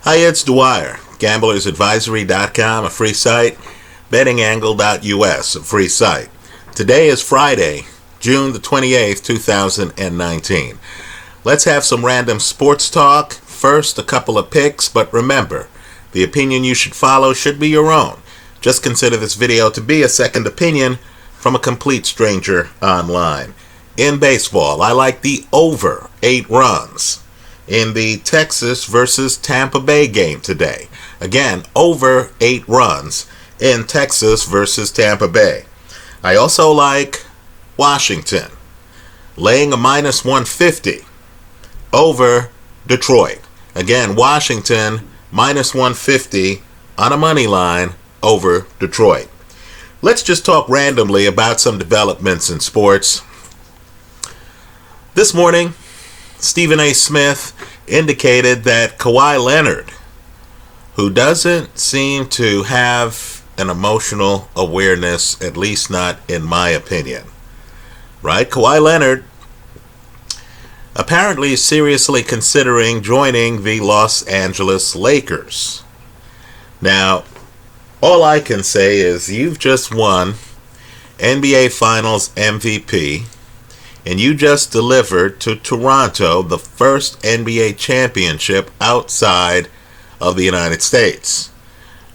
Hi, it's Dwyer. GamblersAdvisory.com, a free site. BettingAngle.us, a free site. Today is Friday, June the 28th, 2019. Let's have some random sports talk. First, a couple of picks, but remember, the opinion you should follow should be your own. Just consider this video to be a second opinion from a complete stranger online. In baseball, I like the over 8 runs in the Texas versus Tampa Bay game today. Again, over 8 runs in Texas versus Tampa Bay. I also like Washington laying a minus 150 over Detroit. Again, Washington minus 150 on a money line over Detroit. Let's just talk randomly about some developments in sports. This morning, Stephen A. Smith indicated that Kawhi Leonard, who doesn't seem to have an emotional awareness, at least not in my opinion, right? Kawhi Leonard apparently is seriously considering joining the Los Angeles Lakers. Now, all I can say is you've just won NBA Finals MVP, and you just delivered to Toronto the first NBA championship outside of the United States,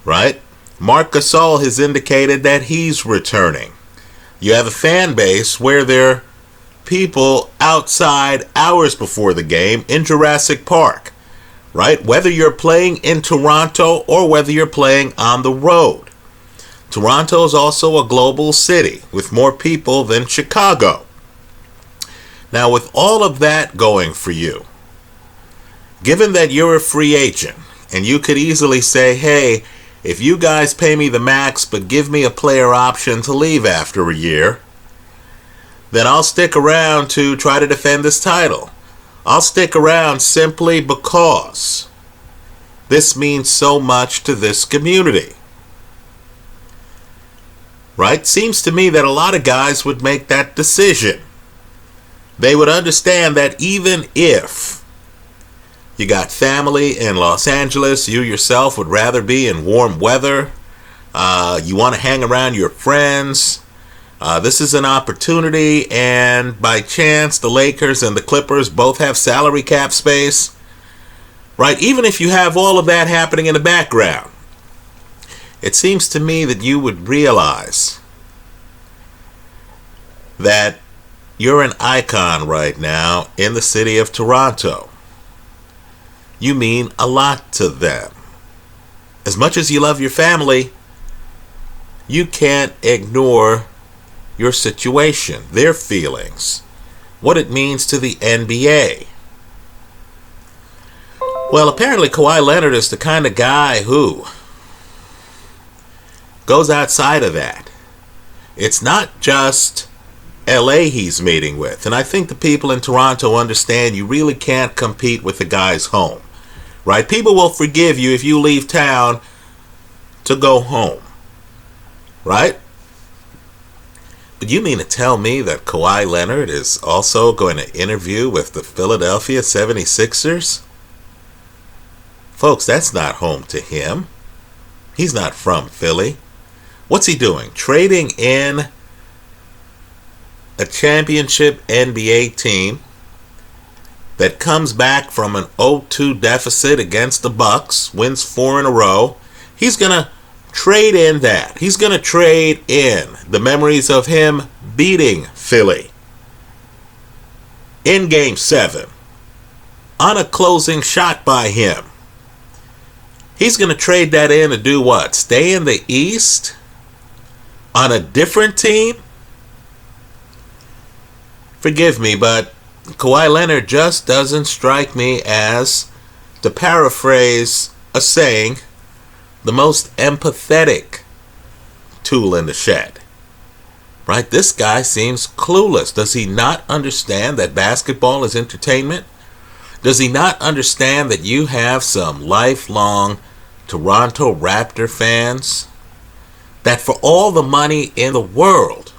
right? Marc Gasol has indicated that he's returning. You have a fan base where there are people outside hours before the game in Jurassic Park, right? Whether you're playing in Toronto or whether you're playing on the road. Toronto is also a global city with more people than Chicago. Now, with all of that going for you, given that you're a free agent, and you could easily say, hey, if you guys pay me the max but give me a player option to leave after a year, then I'll stick around to try to defend this title. I'll stick around simply because this means so much to this community. Right? Seems to me that a lot of guys would make that decision. They would understand that even if you got family in Los Angeles, you yourself would rather be in warm weather, you want to hang around your friends, this is an opportunity, and by chance the Lakers and the Clippers both have salary cap space, right? Even if you have all of that happening in the background, it seems to me that you would realize that you're an icon right now in the city of Toronto. You mean a lot to them. As much as you love your family, you can't ignore your situation, their feelings, what it means to the NBA. Well, apparently Kawhi Leonard is the kind of guy who goes outside of that. It's not just LA he's meeting with. And I think the people in Toronto understand you really can't compete with the guy's home. Right? People will forgive you if you leave town to go home. Right? But you mean to tell me that Kawhi Leonard is also going to interview with the Philadelphia 76ers? Folks, that's not home to him. He's not from Philly. What's he doing? Trading in a championship NBA team that comes back from an 0-2 deficit against the Bucks, wins 4 in a row. He's going to trade in that. He's going to trade in the memories of him beating Philly in Game 7 on a closing shot by him. He's going to trade that in to do what? Stay in the East on a different team? Forgive me, but Kawhi Leonard just doesn't strike me as, to paraphrase a saying, the most empathetic tool in the shed. Right? This guy seems clueless. Does he not understand that basketball is entertainment? Does he not understand that you have some lifelong Toronto Raptor fans that for all the money in the world,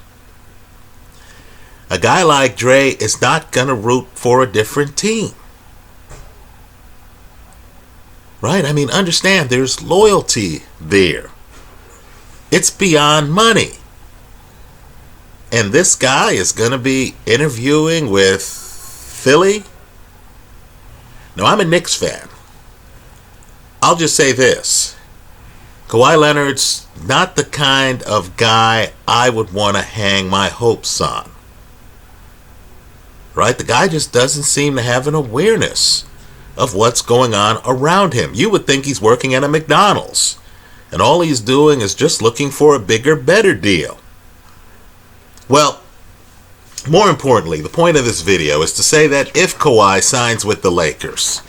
a guy like Dre is not going to root for a different team? Right? I mean, understand, there's loyalty there. It's beyond money. And this guy is going to be interviewing with Philly. Now, I'm a Knicks fan. I'll just say this. Kawhi Leonard's not the kind of guy I would want to hang my hopes on. Right? The guy just doesn't seem to have an awareness of what's going on around him. You would think he's working at a McDonald's, and all he's doing is just looking for a bigger, better deal. Well, more importantly, the point of this video is to say that if Kawhi signs with the Lakers,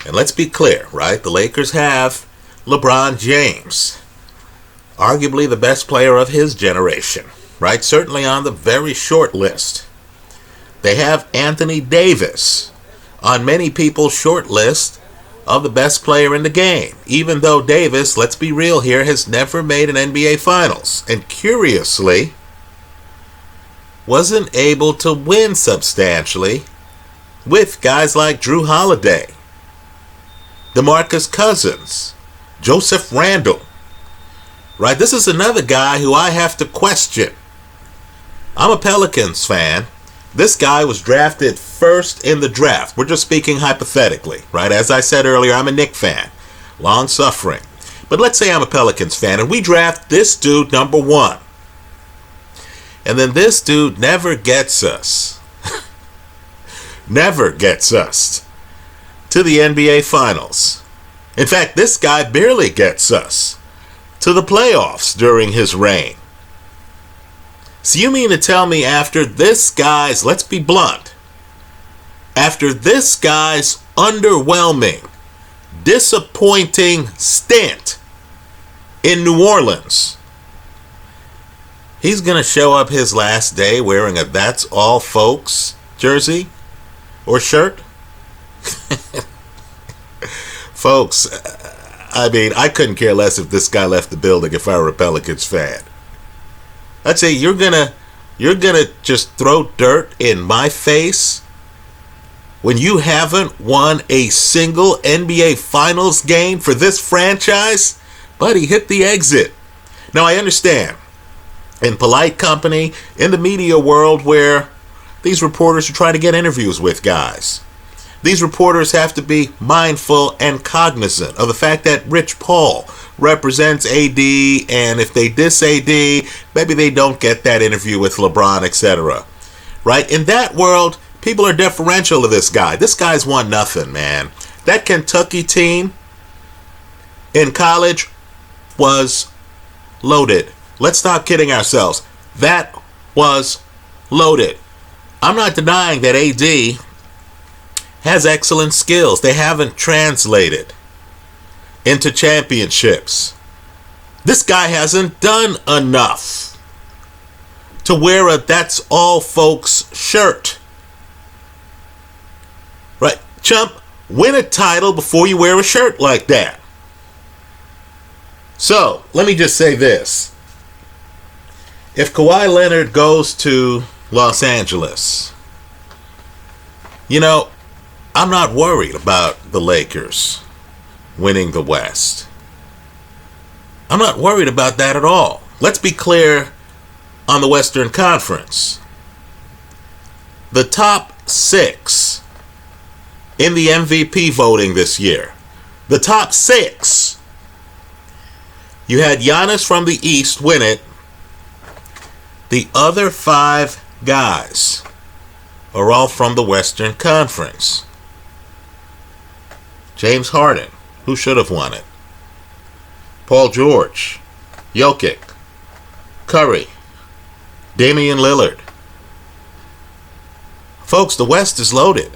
and let's be clear, right? The Lakers have LeBron James, arguably the best player of his generation, right? Certainly on the very short list. They have Anthony Davis on many people's short list of the best player in the game, even though Davis, let's be real here, has never made an NBA Finals, and curiously wasn't able to win substantially with guys like Drew Holiday, DeMarcus Cousins, Joseph Randle. Right? This is another guy who I have to question. I'm a Pelicans fan. This guy was drafted first in the draft. We're just speaking hypothetically, right? As I said earlier, I'm a Knicks fan, long suffering. But let's say I'm a Pelicans fan and we draft this dude number 1. And then this dude never gets us. Never gets us to the NBA Finals. In fact, this guy barely gets us to the playoffs during his reign. So you mean to tell me after this guy's, let's be blunt, after this guy's underwhelming, disappointing stint in New Orleans, he's going to show up his last day wearing a "That's All Folks" jersey or shirt? Folks, I mean, I couldn't care less if this guy left the building if I were a Pelicans fan. I'd say you're gonna just throw dirt in my face when you haven't won a single NBA Finals game for this franchise? Buddy, hit the exit. Now, I understand, in polite company, in the media world where these reporters are trying to get interviews with guys, these reporters have to be mindful and cognizant of the fact that Rich Paul represents AD, and if they diss AD, maybe they don't get that interview with LeBron, etc. Right? In that world, people are deferential to this guy. This guy's won nothing, man. That Kentucky team in college was loaded. Let's stop kidding ourselves. That was loaded. I'm not denying that AD has excellent skills. They haven't translated into championships. This guy hasn't done enough to wear a "That's All Folks" shirt. Right? Chump, win a title before you wear a shirt like that. So, let me just say this. If Kawhi Leonard goes to Los Angeles, you know, I'm not worried about the Lakers winning the West. I'm not worried about that at all. Let's be clear on the Western Conference. The top 6 in the MVP voting this year, the top 6, you had Giannis from the East win it. The other 5 guys are all from the Western Conference. James Harden, who should have won it? Paul George, Jokic, Curry, Damian Lillard. Folks, the West is loaded.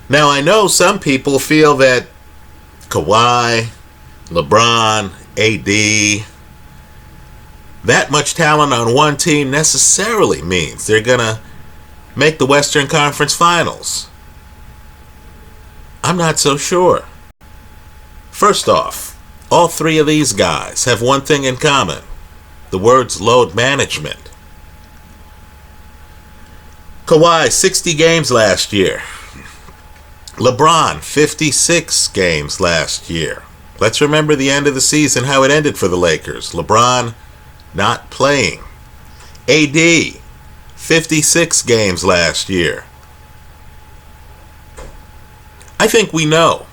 Now, I know some people feel that Kawhi, LeBron, AD, that much talent on one team necessarily means they're going to make the Western Conference Finals. I'm not so sure. First off, all 3 of these guys have one thing in common. The words load management. Kawhi, 60 games last year. LeBron, 56 games last year. Let's remember the end of the season, how it ended for the Lakers. LeBron not playing. AD, 56 games last year. I think we know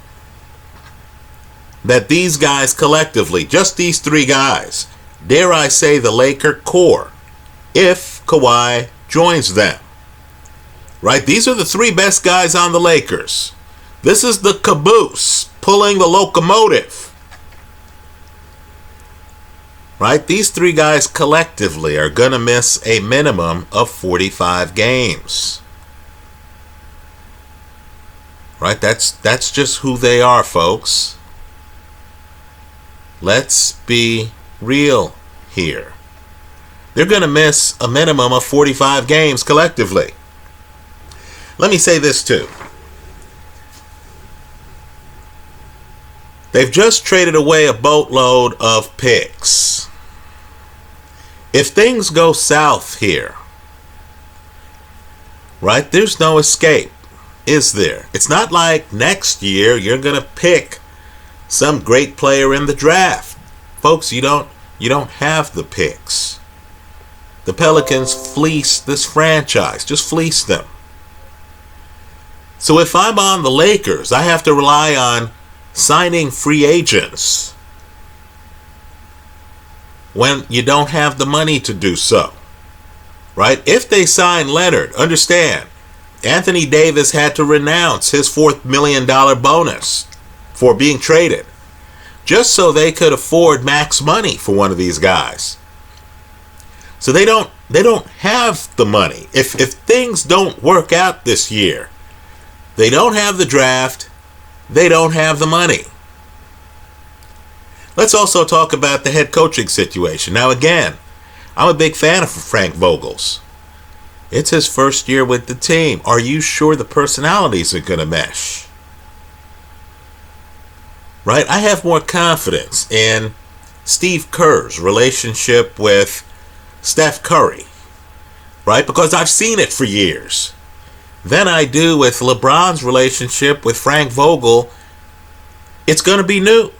that these guys collectively, just these three guys, dare I say the Laker core, if Kawhi joins them. Right? These are the three best guys on the Lakers. This is the caboose pulling the locomotive. Right? These three guys collectively are going to miss a minimum of 45 games. Right? That's just who they are, folks. Let's be real here. They're going to miss a minimum of 45 games collectively. Let me say this too. They've just traded away a boatload of picks. If things go south here, right, there's no escape, is there? It's not like next year you're going to pick some great player in the draft. Folks, you don't have the picks. The Pelicans fleeced this franchise, just fleeced them. So if I'm on the Lakers, I have to rely on signing free agents when you don't have the money to do so. Right? If they sign Leonard, understand, Anthony Davis had to renounce his $4 million bonus for being traded just so they could afford max money for one of these guys. So they don't have the money. If things don't work out this year, they don't have the draft, they don't have the money. Let's also talk about the head coaching situation. Now again, I'm a big fan of Frank Vogel's. It's his first year with the team. Are you sure the personalities are going to mesh? Right? I have more confidence in Steve Kerr's relationship with Steph Curry. Right? Because I've seen it for years. Than I do with LeBron's relationship with Frank Vogel. It's going to be new.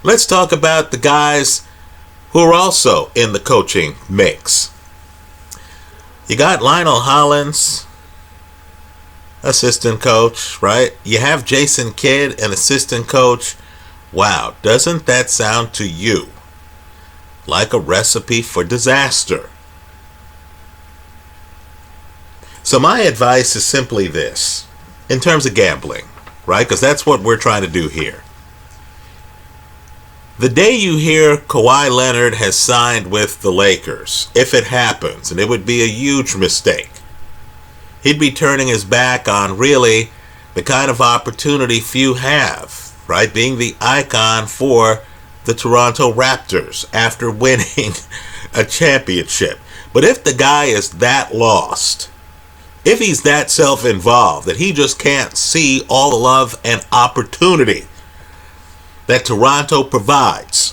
Let's talk about the guys who are also in the coaching mix. You got Lionel Hollins, assistant coach, right? You have Jason Kidd, an assistant coach. Wow, doesn't that sound to you like a recipe for disaster? So my advice is simply this, in terms of gambling, right? Because that's what we're trying to do here. The day you hear Kawhi Leonard has signed with the Lakers, if it happens, and it would be a huge mistake, he'd be turning his back on really the kind of opportunity few have, right? Being the icon for the Toronto Raptors after winning a championship. But if the guy is that lost, if he's that self-involved that he just can't see all the love and opportunity that Toronto provides,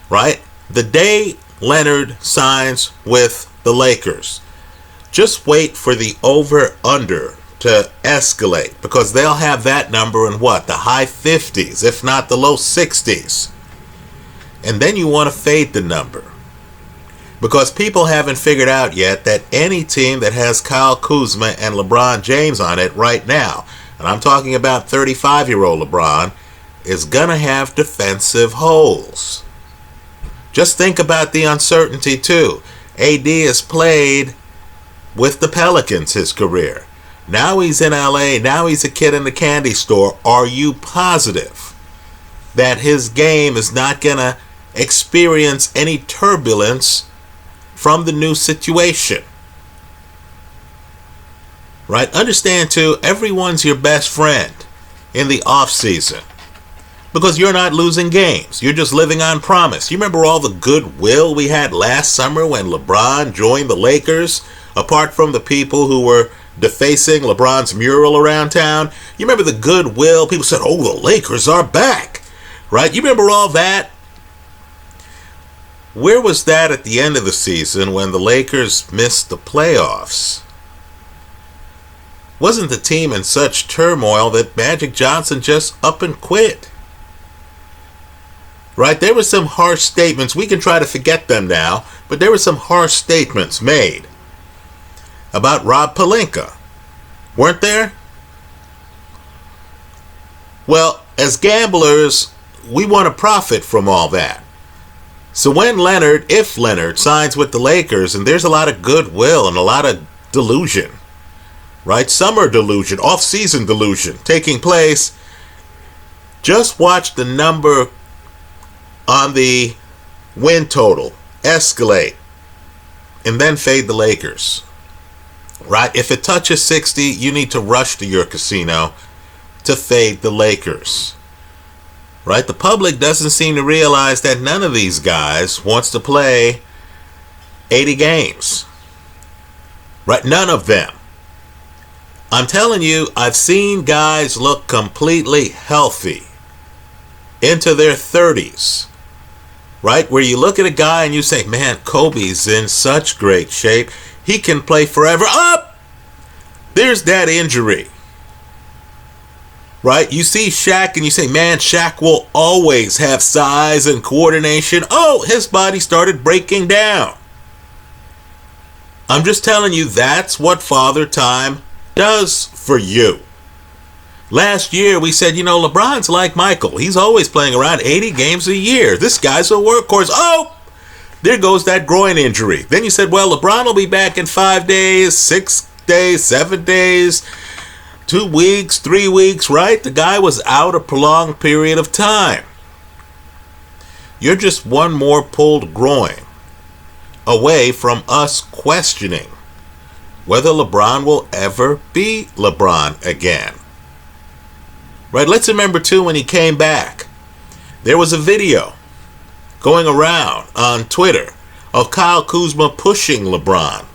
right? The day Leonard signs with the Lakers, just wait for the over-under to escalate, because they'll have that number in what? The high 50s, if not the low 60s. And then you want to fade the number, because people haven't figured out yet that any team that has Kyle Kuzma and LeBron James on it right now, and I'm talking about 35-year-old LeBron, is going to have defensive holes. Just think about the uncertainty too. AD has played with the Pelicans his career. Now he's in LA. Now he's a kid in the candy store. Are you positive that his game is not going to experience any turbulence from the new situation? Right? Understand too, everyone's your best friend in the off season, because you're not losing games. You're just living on promise. You remember all the goodwill we had last summer when LeBron joined the Lakers, apart from the people who were defacing LeBron's mural around town? You remember the goodwill? People said, oh, the Lakers are back. Right? You remember all that? Where was that at the end of the season when the Lakers missed the playoffs? wasn't the team in such turmoil that Magic Johnson just up and quit? Right? There were some harsh statements. We can try to forget them now, but there were some harsh statements made about Rob Pelinka. Weren't there? Well, as gamblers, we want to profit from all that. So when if Leonard signs with the Lakers, and there's a lot of goodwill and a lot of delusion, right? Summer delusion, off-season delusion taking place, just watch the number on the win total escalate and then fade the Lakers, right? If it touches 60, you need to rush to your casino to fade the Lakers, right? The public doesn't seem to realize that none of these guys wants to play 80 games, right? None of them. I'm telling you, I've seen guys look completely healthy into their 30s, right? Where you look at a guy and you say, man, Kobe's in such great shape. He can play forever. Up! There's that injury, right? You see Shaq and you say, man, Shaq will always have size and coordination. Oh, his body started breaking down. I'm just telling you, that's what Father Time does for you. Last year we said, LeBron's like Michael. He's always playing around 80 games a year. This guy's a workhorse. Oh, there goes that groin injury. Then you said, well, LeBron will be back in 5 days, 6 days, 7 days, 2 weeks, 3 weeks, right? The guy was out a prolonged period of time. You're just one more pulled groin away from us questioning whether LeBron will ever be LeBron again. Right? Let's remember, too, when he came back, there was a video going around on Twitter of Kyle Kuzma pushing LeBron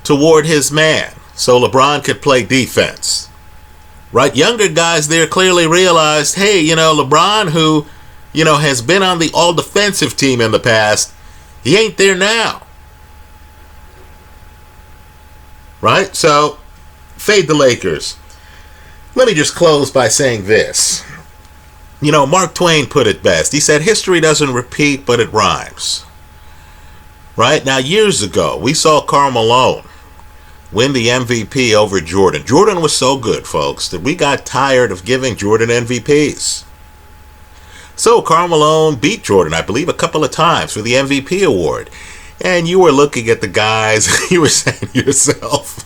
toward his man so LeBron could play defense. Right? Younger guys there clearly realized, hey, LeBron, who, has been on the all-defensive team in the past, he ain't there now. Right? So, fade the Lakers. Let me just close by saying this. Mark Twain put it best. He said, history doesn't repeat, but it rhymes. Right? Now, years ago, we saw Karl Malone win the MVP over Jordan. Jordan was so good, folks, that we got tired of giving Jordan MVPs. So Karl Malone beat Jordan, I believe, a couple of times for the MVP award. And you were looking at the guys, you were saying to yourself,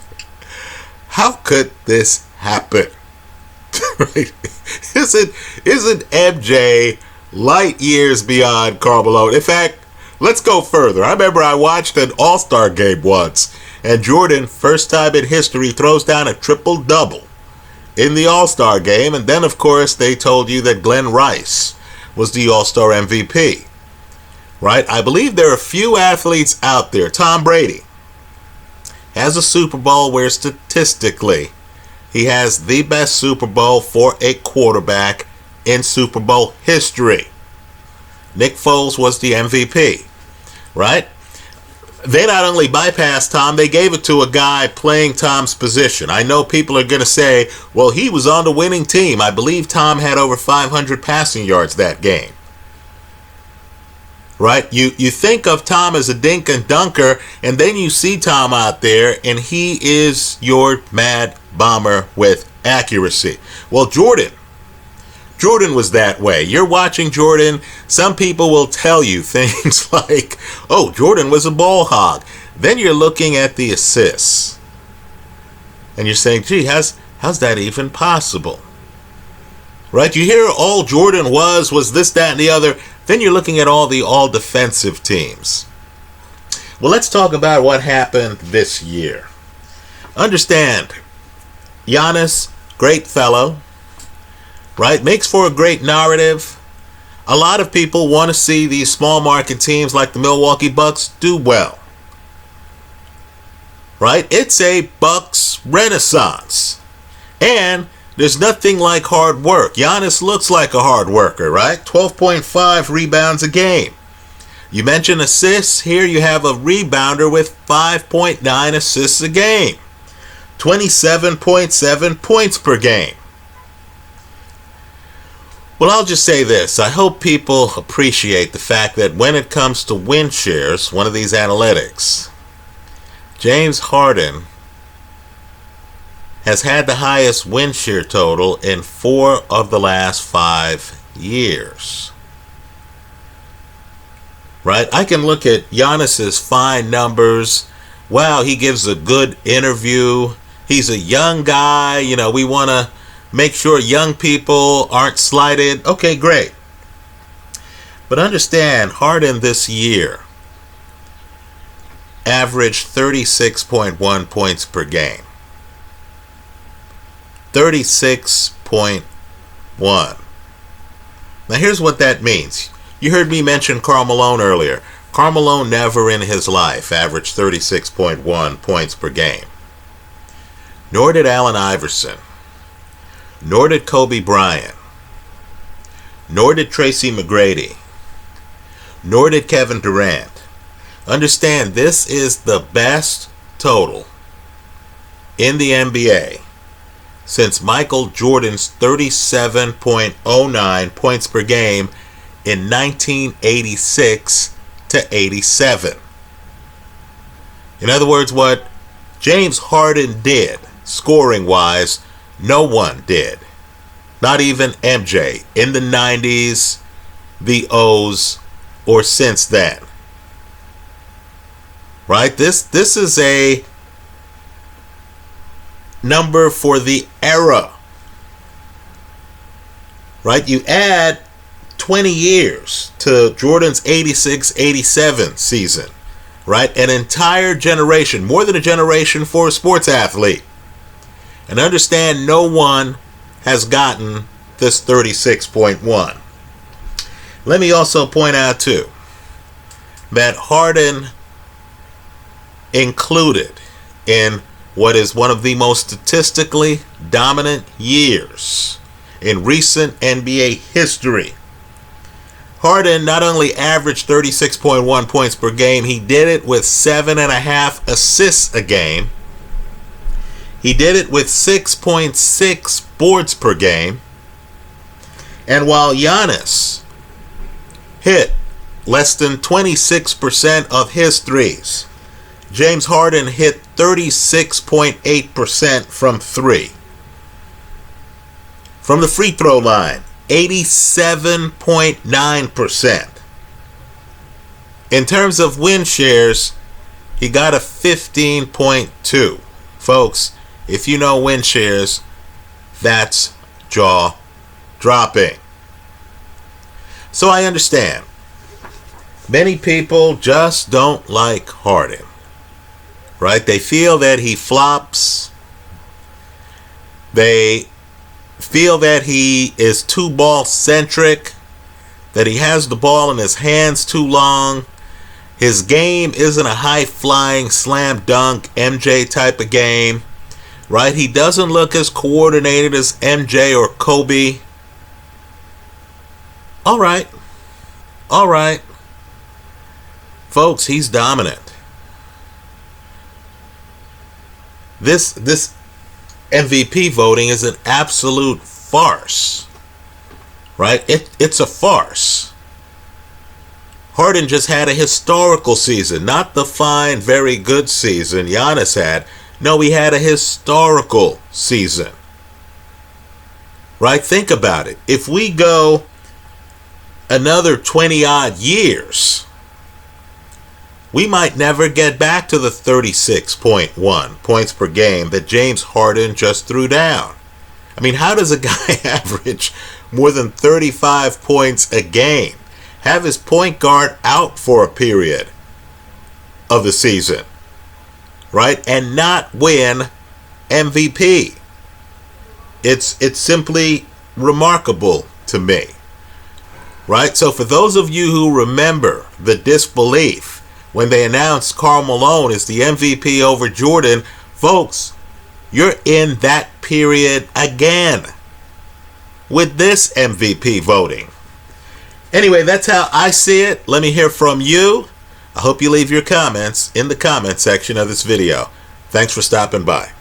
how could this happen? Right? Isn't MJ light years beyond Karl Malone? In fact, let's go further. I remember I watched an All-Star game once, and Jordan, first time in history, throws down a triple-double in the All-Star game. And then, of course, they told you that Glenn Rice was the All-Star MVP. Right? I believe there are a few athletes out there. Tom Brady has a Super Bowl where statistically he has the best Super Bowl for a quarterback in Super Bowl history. Nick Foles was the MVP. Right? They not only bypassed Tom, they gave it to a guy playing Tom's position. I know people are going to say, well, he was on the winning team. I believe Tom had over 500 passing yards that game. Right? You think of Tom as a dink and dunker, and then you see Tom out there, and he is your mad bomber with accuracy. Well, Jordan was that way. You're watching Jordan. Some people will tell you things like, oh, Jordan was a ball hog. Then you're looking at the assists, and you're saying, gee, how's that even possible? Right? You hear all Jordan was this, that, and the other. Then you're looking at all the all-defensive teams. Well, let's talk about what happened this year. Understand, Giannis, great fellow, right? Makes for a great narrative. A lot of people want to see these small market teams like the Milwaukee Bucks do well. Right? It's a Bucks renaissance. And there's nothing like hard work. Giannis looks like a hard worker, right? 12.5 rebounds a game. You mentioned assists. Here you have a rebounder with 5.9 assists a game. 27.7 points per game. Well, I'll just say this. I hope people appreciate the fact that when it comes to win shares, one of these analytics, James Harden has had the highest win share total in 4 of the last 5 years. Right? I can look at Giannis's fine numbers. Wow, he gives a good interview. He's a young guy. You know, we want to make sure young people aren't slighted. Okay, great. But understand, Harden this year averaged 36.1 points per game. 36.1. Now here's what that means. You heard me mention Karl Malone earlier. Karl Malone never in his life averaged 36.1 points per game. Nor did Allen Iverson. Nor did Kobe Bryant. Nor did Tracy McGrady. Nor did Kevin Durant. Understand, this is the best total in the NBA since Michael Jordan's 37.09 points per game in 1986 to 87. In other words, what James Harden did, scoring-wise, no one did. Not even MJ in the 90s, the O's, or since then. Right? This is a number for the era. Right? You add 20 years to Jordan's 86-87 season. Right? An entire generation, more than a generation for a sports athlete. And understand, no one has gotten this 36.1. Let me also point out too that Harden included in what is one of the most statistically dominant years in recent NBA history. Harden not only averaged 36.1 points per game, he did it with 7.5 assists a game. He did it with 6.6 boards per game. And while Giannis hit less than 26% of his threes, James Harden hit 36.8% from 3. From the free throw line, 87.9%. In terms of win shares, he got a 15.2. Folks, if you know win shares, that's jaw dropping. So I understand. Many people just don't like Harden. Right? They feel that he flops. They feel that he is too ball-centric, that he has the ball in his hands too long. His game isn't a high-flying slam dunk MJ type of game. Right? He doesn't look as coordinated as MJ or Kobe. All right. Folks, he's dominant. This MVP voting is an absolute farce. Right? It's a farce. Harden just had a historical season, not the fine, very good season Giannis had. No, he had a historical season. Right? Think about it. If we go another 20-odd years, we might never get back to the 36.1 points per game that James Harden just threw down. I mean, how does a guy average more than 35 points a game, have his point guard out for a period of the season, right, and not win MVP? It's simply remarkable to me. Right? So for those of you who remember the disbelief when they announced Karl Malone as the MVP over Jordan, folks, you're in that period again with this MVP voting. Anyway, that's how I see it. Let me hear from you. I hope you leave your comments in the comment section of this video. Thanks for stopping by.